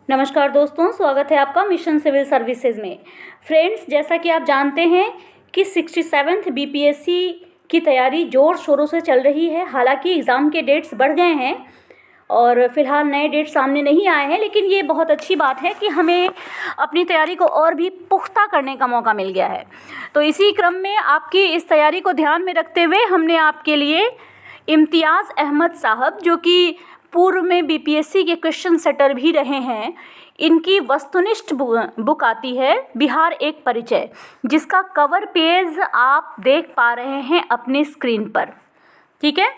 नमस्कार दोस्तों, स्वागत है आपका मिशन सिविल सर्विसेज में। फ्रेंड्स, जैसा कि आप जानते हैं कि 67th बीपीएससी की तैयारी ज़ोर शोरों से चल रही है। हालांकि एग्ज़ाम के डेट्स बढ़ गए हैं और फ़िलहाल नए डेट सामने नहीं आए हैं, लेकिन ये बहुत अच्छी बात है कि हमें अपनी तैयारी को और भी पुख्ता करने का मौका मिल गया है। तो इसी क्रम में आपकी इस तैयारी को ध्यान में रखते हुए हमने आपके लिए इम्तियाज़ अहमद साहब, जो कि पूर्व में बीपीएससी के क्वेश्चन सेटर भी रहे हैं, इनकी वस्तुनिष्ठ बुक आती है बिहार एक परिचय, जिसका कवर पेज आप देख पा रहे हैं अपनी स्क्रीन पर। ठीक है,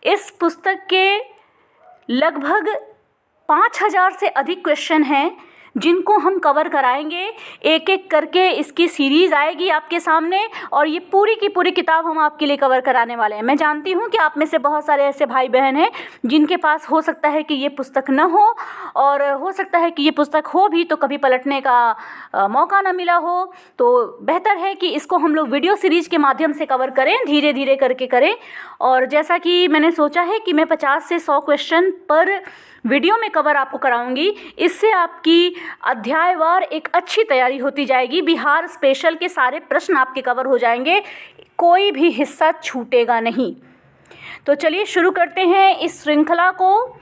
इस पुस्तक के लगभग 5000 से अधिक क्वेश्चन हैं जिनको हम कवर कराएंगे। एक एक करके इसकी सीरीज़ आएगी आपके सामने और ये पूरी की पूरी किताब हम आपके लिए कवर कराने वाले हैं। मैं जानती हूँ कि आप में से बहुत सारे ऐसे भाई बहन हैं जिनके पास हो सकता है कि ये पुस्तक न हो, और हो सकता है कि ये पुस्तक हो भी तो कभी पलटने का मौका ना मिला हो। तो बेहतर है कि इसको हम लोग वीडियो सीरीज़ के माध्यम से कवर करें, धीरे धीरे करके करें। और जैसा कि मैंने सोचा है कि मैं 50 से 100 क्वेश्चन पर वीडियो में कवर आपको कराऊंगी, इससे आपकी अध्यायवार एक अच्छी तैयारी होती जाएगी। बिहार स्पेशल के सारे प्रश्न आपके कवर हो जाएंगे, कोई भी हिस्सा छूटेगा नहीं। तो चलिए शुरू करते हैं इस श्रृंखला को।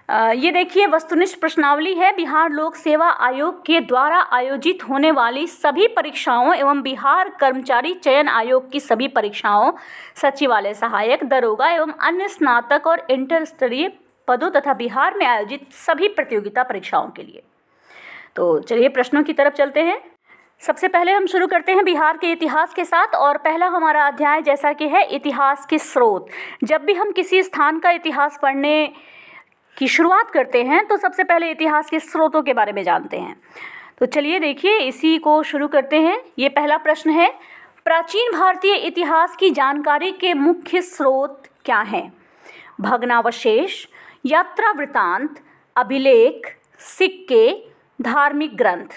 ये देखिए, वस्तुनिष्ठ प्रश्नावली है बिहार लोक सेवा आयोग के द्वारा आयोजित होने वाली सभी परीक्षाओं एवं बिहार कर्मचारी चयन आयोग की सभी परीक्षाओं, सचिवालय सहायक, दरोगा एवं अन्य स्नातक और इंटर स्तरीय पदों तथा बिहार में आयोजित सभी प्रतियोगिता परीक्षाओं के लिए। तो चलिए प्रश्नों की तरफ चलते हैं। सबसे पहले हम शुरू करते हैं बिहार के इतिहास के साथ, और पहला हमारा अध्याय जैसा कि है इतिहास के स्रोत। जब भी हम किसी स्थान का इतिहास पढ़ने की शुरुआत करते हैं तो सबसे पहले इतिहास के स्रोतों के बारे में जानते हैं। तो चलिए देखिए, इसी को शुरू करते हैं। ये पहला प्रश्न है, प्राचीन भारतीय इतिहास की जानकारी के मुख्य स्रोत क्या हैं? भग्नावशेष, यात्रा वृतांत, अभिलेख, सिक्के, धार्मिक ग्रंथ।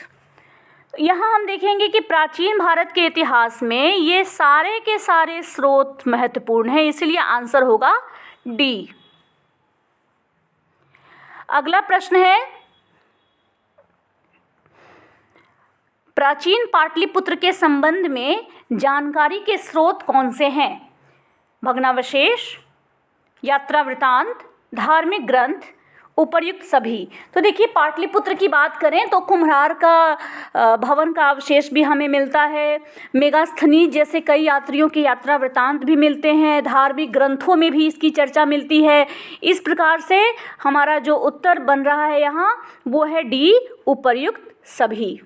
यहाँ हम देखेंगे कि प्राचीन भारत के इतिहास में ये सारे के सारे स्रोत महत्वपूर्ण हैं, इसलिए आंसर होगा डी। अगला प्रश्न है, प्राचीन पाटलिपुत्र के संबंध में जानकारी के स्रोत कौन से हैं? भग्नावशेष, यात्रा वृतांत, धार्मिक ग्रंथ, उपर्युक्त सभी। तो देखिए, पाटलिपुत्र की बात करें तो कुम्हार का भवन का अवशेष भी हमें मिलता है। मेगास्थनीज जैसे कई यात्रियों के यात्रा वृतांत भी मिलते हैं। धार्मिक ग्रंथों में भी इसकी चर्चा मिलती है। इस प्रकार से हमारा जो उत्तर बन रहा है यहाँ वो है डी, उपर्युक्त सभी।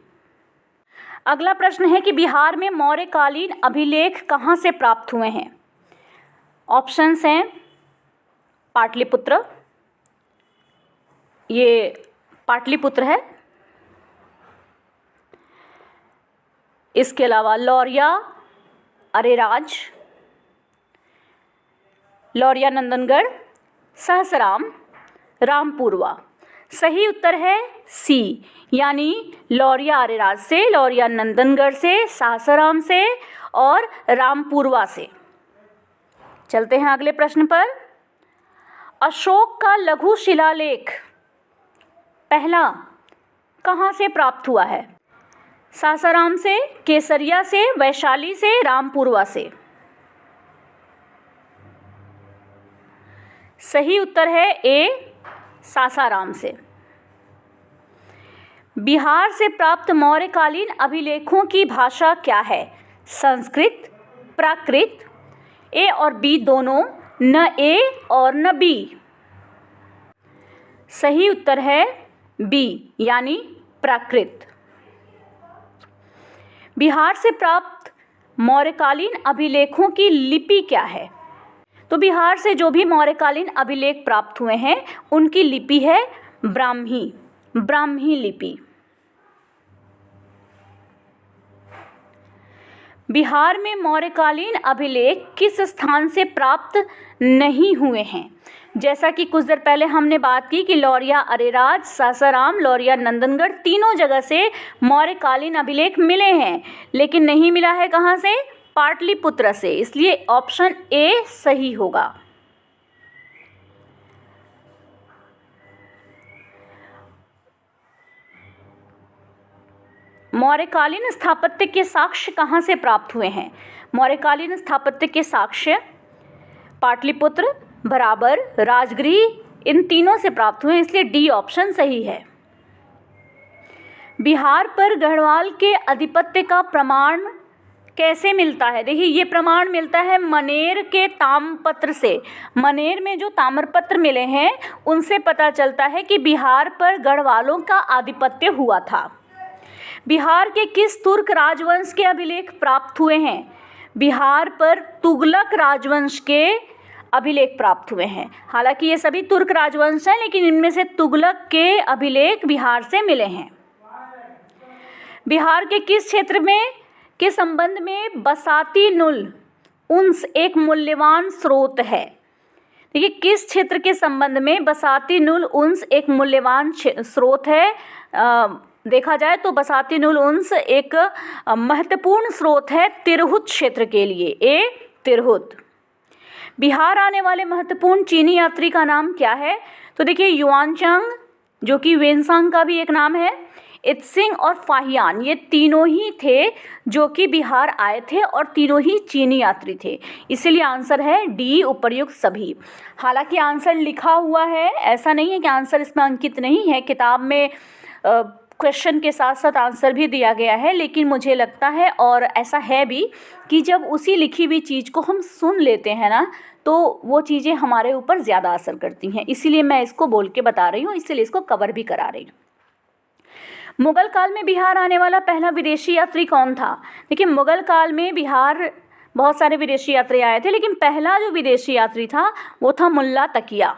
अगला प्रश्न है कि बिहार में मौर्यकालीन अभिलेख कहाँ से प्राप्त हुए हैं? ऑप्शंस हैं पाटलिपुत्र, ये पाटलिपुत्र है। इसके अलावा लौरिया अरेराज, लौरिया नंदनगढ़, सहसराम, रामपुरवा। सही उत्तर है सी, यानी लौरिया अरेराज से, लौरिया नंदनगढ़ से, सासाराम से और रामपुरवा से। चलते हैं अगले प्रश्न पर। अशोक का लघु शिलालेख पहला कहाँ से प्राप्त हुआ है? सासाराम से, केसरिया से, वैशाली से, रामपुरवा से। सही उत्तर है ए, सासाराम से। बिहार से प्राप्त मौर्यकालीन अभिलेखों की भाषा क्या है? संस्कृत, प्राकृत, ए और बी दोनों, न ए और न बी। सही उत्तर है बी, यानी प्राकृत। बिहार से प्राप्त मौर्यकालीन अभिलेखों की लिपि क्या है? तो बिहार से जो भी मौर्यकालीन अभिलेख प्राप्त हुए हैं उनकी लिपि है ब्राह्मी, ब्राह्मी लिपि। बिहार में मौर्यकालीन अभिलेख किस स्थान से प्राप्त नहीं हुए हैं? जैसा कि कुछ देर पहले हमने बात की कि लौरिया अरेराज, सासाराम, लौरिया नंदनगढ़, तीनों जगह से मौर्यकालीन अभिलेख मिले हैं, लेकिन नहीं मिला है कहाँ से? पाटलिपुत्र से। इसलिए ऑप्शन ए सही होगा। मौर्यकालीन स्थापत्य के साक्ष्य कहाँ से प्राप्त हुए हैं? मौर्यकालीन स्थापत्य के साक्ष्य पाटलिपुत्र, बराबर, राजगृह, इन तीनों से प्राप्त हुए, इसलिए डी ऑप्शन सही है। बिहार पर गढ़वाल के आधिपत्य का प्रमाण कैसे मिलता है? देखिए, ये प्रमाण मिलता है मनेर के ताम्रपत्र से। मनेर में जो ताम्रपत्र मिले हैं उनसे पता चलता है कि बिहार पर गढ़वालों का आधिपत्य हुआ था। बिहार के किस तुर्क राजवंश के अभिलेख प्राप्त हुए हैं? बिहार पर तुगलक राजवंश के अभिलेख प्राप्त हुए हैं। हालांकि ये सभी तुर्क राजवंश हैं, लेकिन इनमें से तुगलक के अभिलेख बिहार से मिले हैं। बिहार के किस क्षेत्र में के संबंध में बसाती नुल उन्स एक मूल्यवान स्रोत है? देखिए, किस क्षेत्र के संबंध में बसाती नुल उन्स एक मूल्यवान स्रोत है? देखा जाए तो बसाती नुल उन्स एक महत्वपूर्ण स्रोत है तिरहुत क्षेत्र के लिए। ए तिरहुत। बिहार आने वाले महत्वपूर्ण चीनी यात्री का नाम क्या है? तो देखिए, युआनचांग, जो कि वेनसांग का भी एक नाम है, इत्सिंग और फाहियान, ये तीनों ही थे जो कि बिहार आए थे और तीनों ही चीनी यात्री थे। इसीलिए आंसर है डी, उपर्युक्त सभी। हालांकि आंसर लिखा हुआ है, ऐसा नहीं है कि आंसर इसमें अंकित नहीं है, किताब में क्वेश्चन के साथ साथ आंसर भी दिया गया है, लेकिन मुझे लगता है और ऐसा है भी कि जब उसी लिखी हुई चीज़ को हम सुन लेते हैं ना, तो वो चीज़ें हमारे ऊपर ज़्यादा असर करती हैं। इसीलिए मैं इसको बोल के बता रही हूँ, इसीलिए इसको कवर भी करा रही हूँ। मुगल काल में बिहार आने वाला पहला विदेशी यात्री कौन था? देखिए, मुगल काल में बिहार बहुत सारे विदेशी यात्री आए थे, लेकिन पहला जो विदेशी यात्री था वो था मुल्ला तकिया।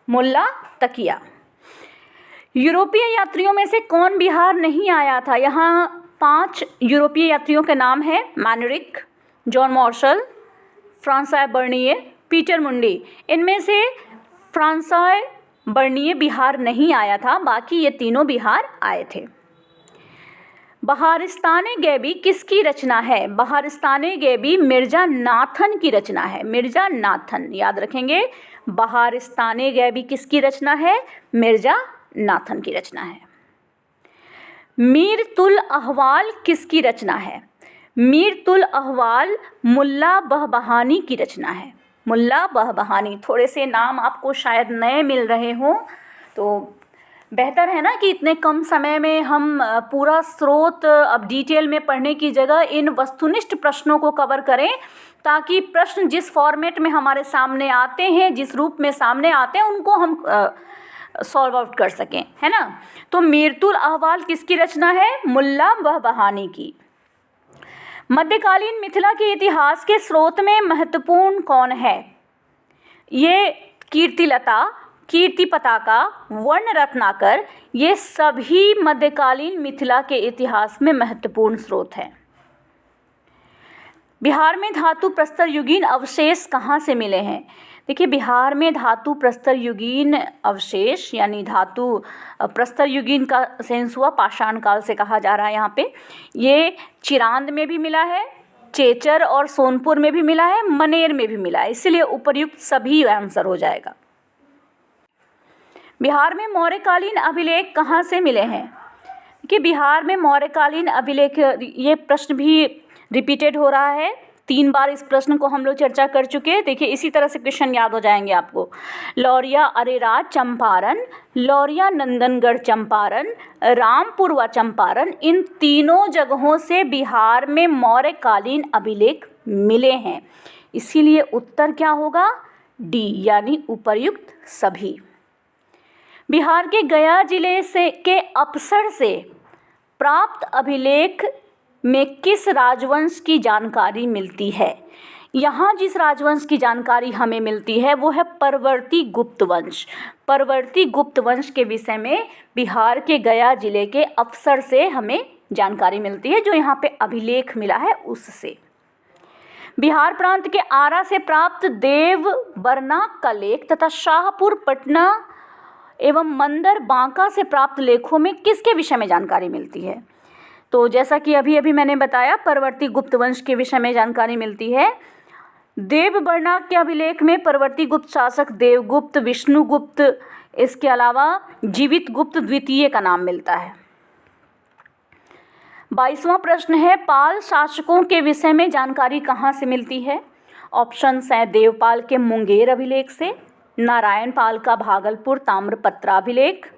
मुल्ला तकिया। यूरोपीय यात्रियों में से कौन बिहार नहीं आया था? यहाँ 5 यूरोपीय यात्रियों के नाम है: मैनरिक, जॉन मार्शल, फ्रांसॉय बर्निए, पीटर मुंडी। इनमें से फ्रांसॉय बर्निए बिहार नहीं आया था, बाकी ये तीनों बिहार आए थे। बहारिस्ताने गैबी किसकी रचना है? बहारिस्ताने गैबी मिर्जा नाथन की रचना है। मिर्जा नाथन, याद रखेंगे, बहारिस्ताने गैबी किसकी रचना है? मिर्जा नाथन की रचना है। मीर तुल अहवाल किसकी रचना है? मीर तुल अहवाल मुल्ला बहबहानी की रचना है। मुल्ला बहबहानी। थोड़े से नाम आपको शायद नए मिल रहे हों, तो बेहतर है ना कि इतने कम समय में हम पूरा स्रोत अब डिटेल में पढ़ने की जगह इन वस्तुनिष्ठ प्रश्नों को कवर करें, ताकि प्रश्न जिस फॉर्मेट में हमारे सामने आते हैं, जिस रूप में सामने आते हैं, उनको हम सॉल्व आउट कर सकें, है ना। तो मीरतुल अहवाल किसकी रचना है? मुल्ला बहबहानी की। मध्यकालीन मिथिला के इतिहास के स्रोत में महत्वपूर्ण कौन है? ये कीर्तिलता, कीर्ति पताका, वर्ण रत्नाकर, ये सभी मध्यकालीन मिथिला के इतिहास में महत्वपूर्ण स्रोत हैं। बिहार में धातु प्रस्तर युगीन अवशेष कहाँ से मिले हैं? देखिए, बिहार में धातु प्रस्तर युगीन अवशेष यानी धातु प्रस्तर युगीन का सेंस हुआ पाषाण काल से कहा जा रहा है। यहाँ पे ये चिरांद में भी मिला है, चेचर और सोनपुर में भी मिला है, मनेर में भी मिला है, इसलिए उपर्युक्त सभी आंसर हो जाएगा। बिहार में मौर्यकालीन अभिलेख कहाँ से मिले हैं? कि बिहार में मौर्यकालीन अभिलेख, ये प्रश्न भी रिपीटेड हो रहा है, 3 बार इस प्रश्न को हम लोग चर्चा कर चुके हैं। देखिए, इसी तरह से क्वेश्चन याद हो जाएंगे आपको। लौरिया अरेराज चंपारण, लौरिया नंदनगढ़ चंपारण, रामपुर व चंपारण, इन तीनों जगहों से बिहार में मौर्यकालीन अभिलेख मिले हैं। इसीलिए उत्तर क्या होगा? डी, यानी उपर्युक्त सभी। बिहार के गया जिले से के अफसर से प्राप्त अभिलेख में किस राजवंश की जानकारी मिलती है? यहाँ जिस राजवंश की जानकारी हमें मिलती है वो है परवर्ती गुप्त वंश। परवर्ती गुप्त वंश के विषय में बिहार के गया जिले के अफसर से हमें जानकारी मिलती है, जो यहाँ पे अभिलेख मिला है उससे। बिहार प्रांत के आरा से प्राप्त देव बरनाक का लेख तथा शाहपुर पटना एवं मंदर बांका से प्राप्त लेखों में किसके विषय में जानकारी मिलती है? तो जैसा कि अभी मैंने बताया, परवर्ती गुप्त वंश के विषय में जानकारी मिलती है। देव बरनाक के अभिलेख में परवर्ती गुप्त शासक देवगुप्त, विष्णुगुप्त, इसके अलावा जीवित गुप्त द्वितीय का नाम मिलता है। 22वां प्रश्न है, पाल शासकों के विषय में जानकारी कहाँ से मिलती है? ऑप्शंस हैं देवपाल के मुंगेर अभिलेख से, नारायण पाल का भागलपुर ताम्रपत्राभिलेख,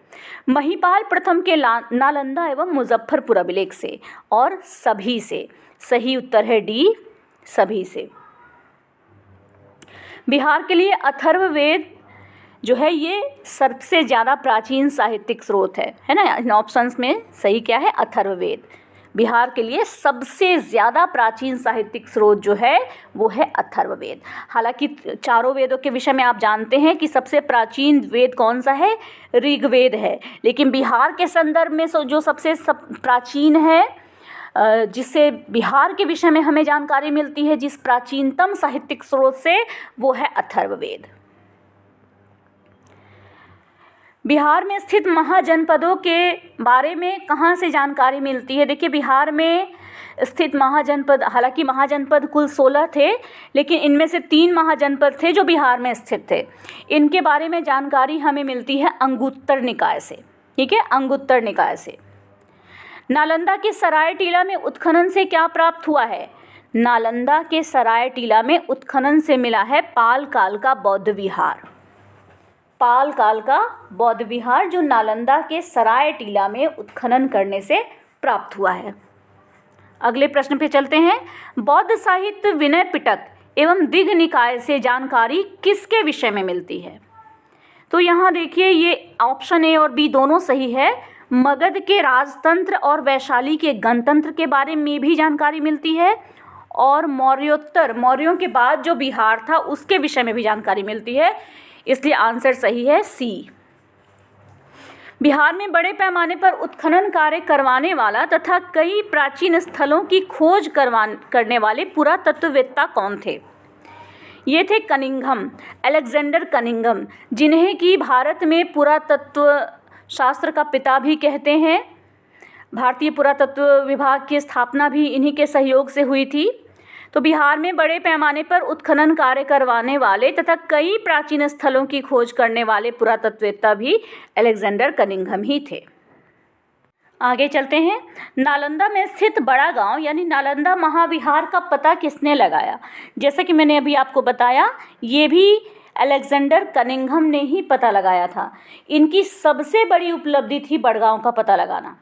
महिपाल प्रथम के नालंदा एवं मुजफ्फरपुर अभिलेख से, और सभी से। सही उत्तर है डी, सभी से। बिहार के लिए अथर्ववेद जो है ये सबसे ज़्यादा प्राचीन साहित्यिक स्रोत है ना। इन ऑप्शंस में सही क्या है? अथर्ववेद। बिहार के लिए सबसे ज़्यादा प्राचीन साहित्यिक स्रोत जो है वो है अथर्ववेद। हालांकि चारों वेदों के विषय में आप जानते हैं कि सबसे प्राचीन वेद कौन सा है? ऋग्वेद है। लेकिन बिहार के संदर्भ में जो सबसे प्राचीन है, जिससे बिहार के विषय में हमें जानकारी मिलती है, जिस प्राचीनतम साहित्यिक स्रोत से, वो है अथर्ववेद। बिहार में स्थित महाजनपदों के बारे में कहाँ से जानकारी मिलती है? देखिए, बिहार में स्थित महाजनपद, हालांकि महाजनपद कुल 16 थे, लेकिन इनमें से 3 महाजनपद थे जो बिहार में स्थित थे। इनके बारे में जानकारी हमें मिलती है अंगुत्तर निकाय से। ठीक है, अंगुत्तर निकाय से। नालंदा के सराय टीला में उत्खनन से क्या प्राप्त हुआ है? नालंदा के सराय टीला में उत्खनन से मिला है पाल काल का बौद्ध विहार। पाल काल का बौद्ध विहार जो नालंदा के सराय टीला में उत्खनन करने से प्राप्त हुआ है। अगले प्रश्न पे चलते हैं। बौद्ध साहित्य विनय पिटक एवं दिघ निकाय से जानकारी किसके विषय में मिलती है? तो यहाँ देखिए, ये ऑप्शन ए और बी दोनों सही है। मगध के राजतंत्र और वैशाली के गणतंत्र के बारे में भी जानकारी मिलती है, और मौर्योत्तर, मौर्यों के बाद जो बिहार था उसके विषय में भी जानकारी मिलती है। इसलिए आंसर सही है सी। बिहार में बड़े पैमाने पर उत्खनन कार्य करवाने वाला तथा कई प्राचीन स्थलों की खोज करने वाले पुरातत्ववेत्ता कौन थे? ये थे कनिंघम, अलेक्जेंडर कनिंघम, जिन्हें कि भारत में पुरातत्व शास्त्र का पिता भी कहते हैं। भारतीय पुरातत्व विभाग की स्थापना भी इन्हीं के सहयोग से हुई थी। तो बिहार में बड़े पैमाने पर उत्खनन कार्य करवाने वाले तथा कई प्राचीन स्थलों की खोज करने वाले पुरातत्ववेत्ता भी अलेक्जेंडर कनिंघम ही थे। आगे चलते हैं। नालंदा में स्थित बड़ा गांव यानी नालंदा महाविहार का पता किसने लगाया? जैसा कि मैंने अभी आपको बताया, ये भी अलेक्जेंडर कनिंघम ने ही पता लगाया था। इनकी सबसे बड़ी उपलब्धि थी बड़गांव का पता लगाना।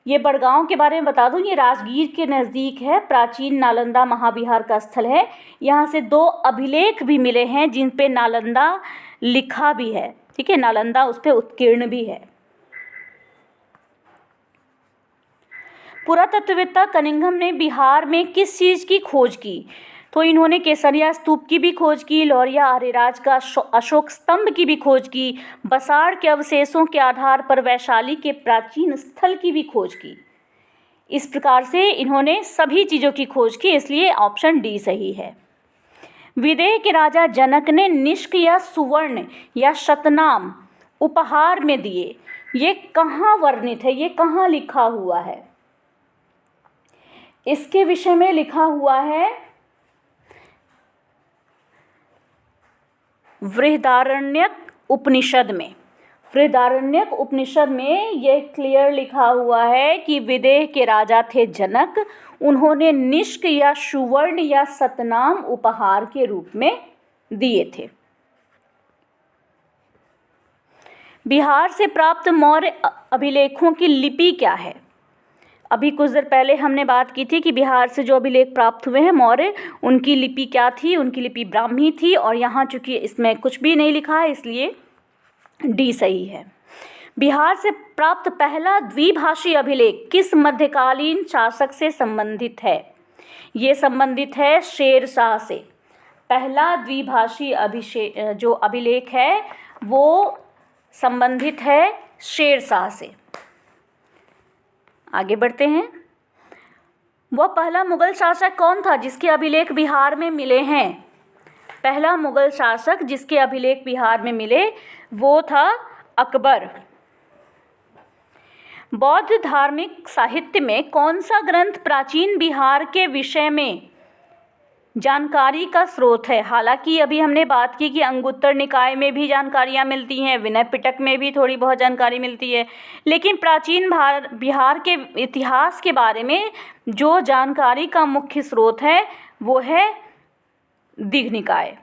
ये बड़गांव के बारे में बता दूं, ये राजगीर के नज़दीक है, प्राचीन नालंदा महाविहार का स्थल है। यहाँ से 2 अभिलेख भी मिले हैं जिन पे नालंदा लिखा भी है। ठीक है, नालंदा उस पर उत्कीर्ण भी है। पुरातत्ववेत्ता कनिंघम ने बिहार में किस चीज़ की खोज की? तो इन्होंने केसरिया स्तूप की भी खोज की, लौरिया अरेराज का अशोक स्तंभ की भी खोज की, बसाड़ के अवशेषों के आधार पर वैशाली के प्राचीन स्थल की भी खोज की। इस प्रकार से इन्होंने सभी चीज़ों की खोज की, इसलिए ऑप्शन डी सही है। विदेह के राजा जनक ने निष्क या सुवर्ण या शतनाम उपहार में दिए, ये कहाँ वर्णित है? ये कहाँ लिखा हुआ है? इसके विषय में लिखा हुआ है बृहदारण्यक उपनिषद में। बृहदारण्यक उपनिषद में यह क्लियर लिखा हुआ है कि विदेह के राजा थे जनक, उन्होंने निष्क या सुवर्ण या सतनाम उपहार के रूप में दिए थे। बिहार से प्राप्त मौर्य अभिलेखों की लिपि क्या है? अभी कुछ देर पहले हमने बात की थी कि बिहार से जो अभिलेख प्राप्त हुए हैं मौर्य, उनकी लिपि क्या थी? उनकी लिपि ब्राह्मी थी, और यहाँ चूंकि इसमें कुछ भी नहीं लिखा है इसलिए डी सही है। बिहार से प्राप्त पहला द्विभाषी अभिलेख किस मध्यकालीन शासक से संबंधित है? ये संबंधित है शेर शाह से। पहला द्विभाषी जो अभिलेख है वो संबंधित है शेर शाह से। आगे बढ़ते हैं। वह पहला मुगल शासक कौन था जिसके अभिलेख बिहार में मिले हैं? पहला मुगल शासक जिसके अभिलेख बिहार में मिले वो था अकबर। बौद्ध धार्मिक साहित्य में कौन सा ग्रंथ प्राचीन बिहार के विषय में जानकारी का स्रोत है। हालांकि अभी हमने बात की कि अंगुत्तर निकाय में भी जानकारियाँ मिलती हैं, विनय पिटक में भी थोड़ी बहुत जानकारी मिलती है, लेकिन प्राचीन बिहार के इतिहास के बारे में जो जानकारी का मुख्य स्रोत है वो है दीघ निकाय।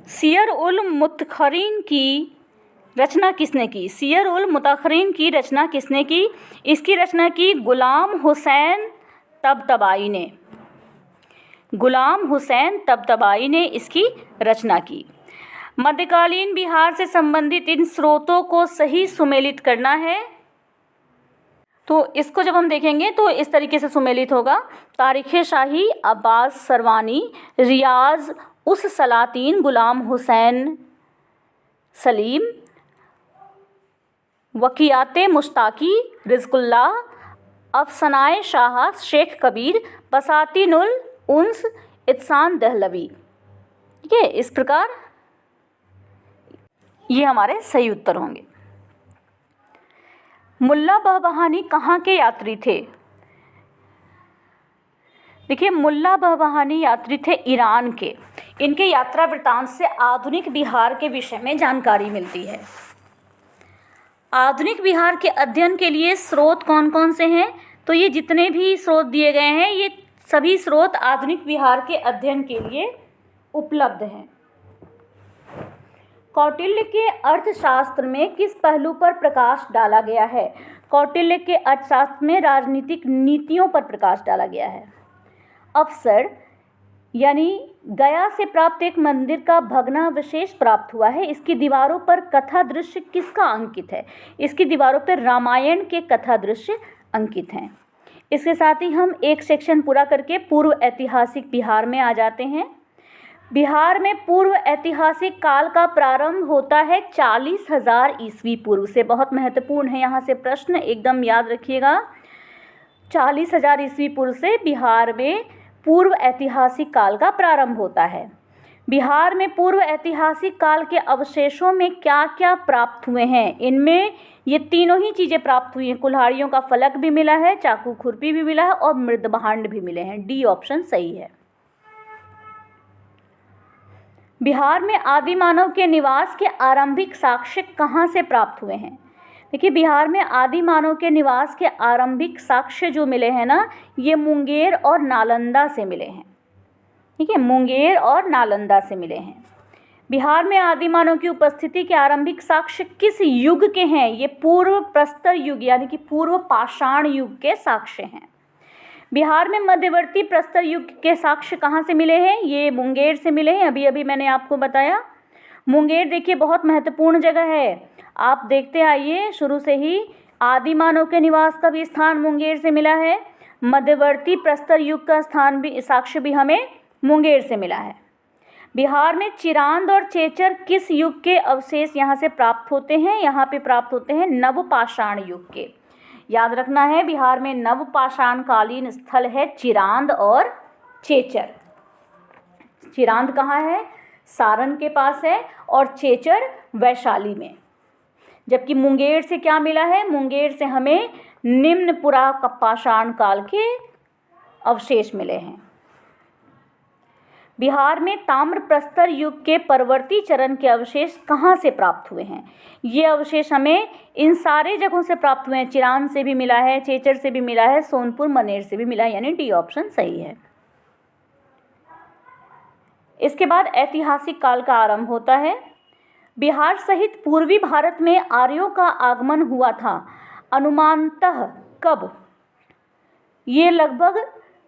सियर उल मुतखरीन की रचना किसने की? सियर उल मुतखरीन की रचना किसने की? इसकी रचना की गुलाम हुसैन तबतबाई ने। गुलाम हुसैन तबतबाई ने इसकी रचना की। मध्यकालीन बिहार से संबंधित इन स्रोतों को सही सुमेलित करना है। तो इसको जब हम देखेंगे तो इस तरीके से सुमेलित होगा: तारीख़ शाही, अब्बास सरवानी, रियाज उस सलातीन गुलाम हुसैन सलीम, वक़ियाते मुश्ताकी रिज़्क़ुल्लाह, अफ़सानाए शाह शेख कबीर, बसातीनुल उन्स इहसान दहलवी। ठीक है, इस प्रकार ये हमारे सही उत्तर होंगे। मुल्ला बहबहानी कहाँ के यात्री थे? देखिए, मुल्ला बहबहानी यात्री थे ईरान के। इनके यात्रा वृत्तांत से आधुनिक बिहार के विषय में जानकारी मिलती है। आधुनिक बिहार के अध्ययन के लिए स्रोत कौन कौन से हैं? तो ये जितने भी स्रोत दिए गए हैं ये सभी स्रोत आधुनिक बिहार के अध्ययन के लिए उपलब्ध हैं। कौटिल्य के अर्थशास्त्र में किस पहलू पर प्रकाश डाला गया है? कौटिल्य के अर्थशास्त्र में राजनीतिक नीतियों पर प्रकाश डाला गया है। अवसर यानी गया से प्राप्त एक मंदिर का भग्नावशेष प्राप्त हुआ है। इसकी दीवारों पर कथा दृश्य किसका अंकित है? इसकी दीवारों पर रामायण के कथा दृश्य अंकित हैं। इसके साथ ही हम एक सेक्शन पूरा करके पूर्व ऐतिहासिक बिहार में आ जाते हैं। बिहार में पूर्व ऐतिहासिक काल का प्रारंभ होता है 40,000 ईस्वी पूर्व से। बहुत महत्वपूर्ण है, यहाँ से प्रश्न एकदम याद रखिएगा। 40,000 ईस्वी पूर्व से बिहार में पूर्व ऐतिहासिक काल का प्रारंभ होता है। बिहार में पूर्व ऐतिहासिक काल के अवशेषों में क्या क्या प्राप्त हुए हैं? इनमें ये तीनों ही चीज़ें प्राप्त हुई हैं। कुल्हाड़ियों का फलक भी मिला है, चाकू खुरपी भी मिला है और मृदभांड भी मिले हैं। डी ऑप्शन सही है। बिहार में आदि मानव के निवास के आरंभिक साक्ष्य कहाँ से प्राप्त हुए हैं? देखिए, बिहार में आदि मानव के निवास के आरंभिक साक्ष्य जो मिले हैं ना, ये मुंगेर और नालंदा से मिले हैं। ठीक है, मुंगेर और नालंदा से मिले हैं। बिहार में आदि मानव की उपस्थिति के आरंभिक साक्ष्य किस युग के हैं? ये पूर्व प्रस्तर युग यानी कि पूर्व पाषाण युग के साक्ष्य हैं। बिहार में मध्यवर्ती प्रस्तर युग के साक्ष्य कहाँ से मिले हैं? ये मुंगेर से मिले हैं। अभी अभी मैंने आपको बताया। मुंगेर देखिए बहुत महत्वपूर्ण जगह है, आप देखते आइए शुरू से ही। आदि मानव के निवास का भी स्थान मुंगेर से मिला है। मध्यवर्ती प्रस्तर युग का स्थान भी, साक्ष्य भी हमें मुंगेर से मिला है। बिहार में चिरांद और चेचर किस युग के अवशेष यहाँ से प्राप्त होते हैं? यहाँ पे प्राप्त होते हैं नवपाषाण युग के। याद रखना है, बिहार में नवपाषाण कालीन स्थल है चिरांद और चेचर। चिरांद कहाँ है? सारण के पास है, और चेचर वैशाली में। जबकि मुंगेर से क्या मिला है? मुंगेर से हमें निम्न पुरापाषाण काल के अवशेष मिले हैं। बिहार में ताम्रप्रस्तर युग के परवर्ती चरण के अवशेष कहाँ से प्राप्त हुए हैं? ये अवशेष हमें इन सारे जगहों से प्राप्त हुए हैं। चिरांद से भी मिला है, चेचर से भी मिला है, सोनपुर मनेर से भी मिला है, यानी डी ऑप्शन सही है। इसके बाद ऐतिहासिक काल का आरंभ होता है। बिहार सहित पूर्वी भारत में आर्यों का आगमन हुआ था अनुमानतः कब? ये लगभग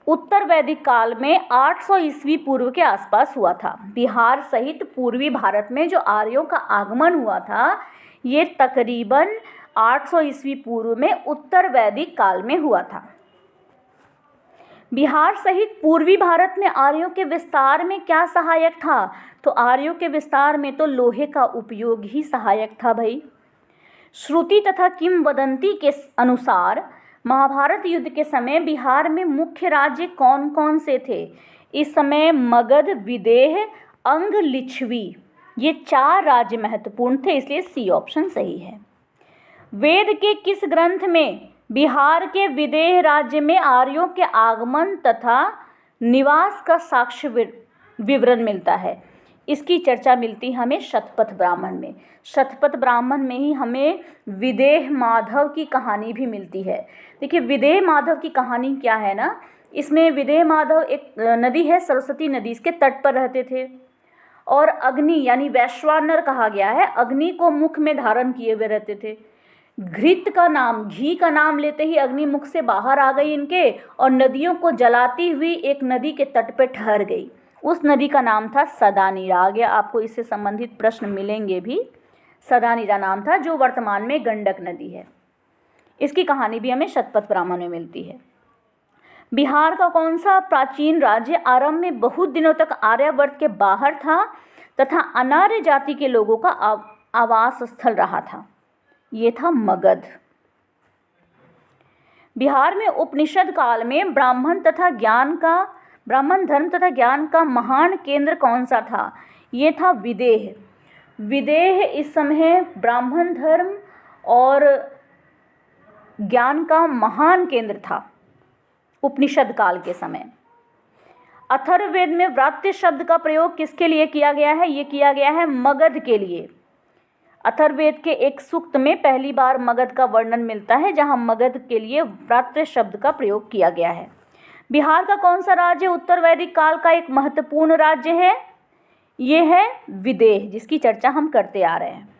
उत्तर वैदिक काल में 800 ईस्वी पूर्व के आसपास हुआ था। बिहार सहित पूर्वी भारत में जो आर्यों का आगमन हुआ था ये तकरीबन 800 ईस्वी पूर्व में उत्तर वैदिक काल में हुआ था। बिहार सहित पूर्वी भारत में आर्यों के विस्तार में क्या सहायक था? तो आर्यों के विस्तार में तो लोहे का उपयोग ही सहायक था भाई। श्रुति तथा किंवदंती के अनुसार महाभारत युद्ध के समय बिहार में मुख्य राज्य कौन कौन से थे? इस समय मगध, विदेह, अंग, लिच्छवी, ये 4 राज्य महत्वपूर्ण थे, इसलिए सी ऑप्शन सही है। वेद के किस ग्रंथ में बिहार के विदेह राज्य में आर्यों के आगमन तथा निवास का साक्ष्य विवरण मिलता है। इसकी चर्चा मिलती हमें शतपथ ब्राह्मण में। शतपथ ब्राह्मण में ही हमें विदेह माधव की कहानी भी मिलती है। देखिए, विदेह माधव की कहानी क्या है ना, इसमें विदेह माधव एक नदी है, सरस्वती नदी, इसके तट पर रहते थे और अग्नि यानी वैश्वानर कहा गया है, अग्नि को मुख में धारण किए हुए रहते थे। घृत का नाम, घी का नाम लेते ही अग्नि मुख से बाहर आ गई इनके और नदियों को जलाती हुई एक नदी के तट पे ठहर गई। उस नदी का नाम था सदानीरा। आगे आपको इससे संबंधित प्रश्न मिलेंगे भी। सदानीरा नाम था, जो वर्तमान में गंडक नदी है। इसकी कहानी भी हमें शतपथ ब्राह्मण में मिलती है। बिहार का कौन सा प्राचीन राज्य आरंभ में बहुत दिनों तक आर्यावर्त के बाहर था तथा अनार्य जाति के लोगों का आवास स्थल रहा था? ये था मगध। बिहार में उपनिषद काल में ब्राह्मण धर्म तथा ज्ञान का महान केंद्र कौन सा था? ये था विदेह। विदेह इस समय ब्राह्मण धर्म और ज्ञान का महान केंद्र था उपनिषद काल के समय। अथर्ववेद में व्रात्य शब्द का प्रयोग किसके लिए किया गया है? ये किया गया है मगध के लिए। अथर्ववेद के एक सूक्त में पहली बार मगध का वर्णन मिलता है, जहां मगध के लिए व्रात्य शब्द का प्रयोग किया गया है। बिहार का कौन सा राज्य उत्तर वैदिक काल का एक महत्वपूर्ण राज्य है? ये है विदेह, जिसकी चर्चा हम करते आ रहे हैं।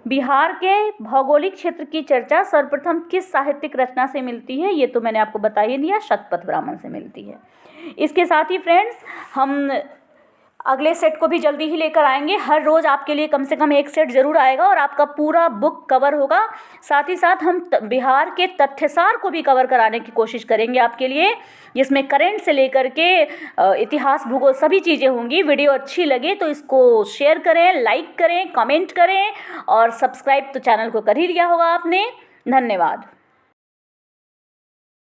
बिहार के भौगोलिक क्षेत्र की चर्चा सर्वप्रथम किस साहित्यिक रचना से मिलती है? ये तो मैंने आपको बता ही दिया, शतपथ ब्राह्मण से मिलती है। इसके साथ ही फ्रेंड्स, हम अगले सेट को भी जल्दी ही लेकर आएंगे। हर रोज़ आपके लिए कम से कम एक सेट ज़रूर आएगा और आपका पूरा बुक कवर होगा। साथ ही साथ हम बिहार के तथ्यसार को भी कवर कराने की कोशिश करेंगे आपके लिए, जिसमें करंट से लेकर के इतिहास, भूगोल सभी चीज़ें होंगी। वीडियो अच्छी लगे तो इसको शेयर करें, लाइक करें, कमेंट करें और सब्सक्राइब तो चैनल को कर ही लिया होगा आपने। धन्यवाद।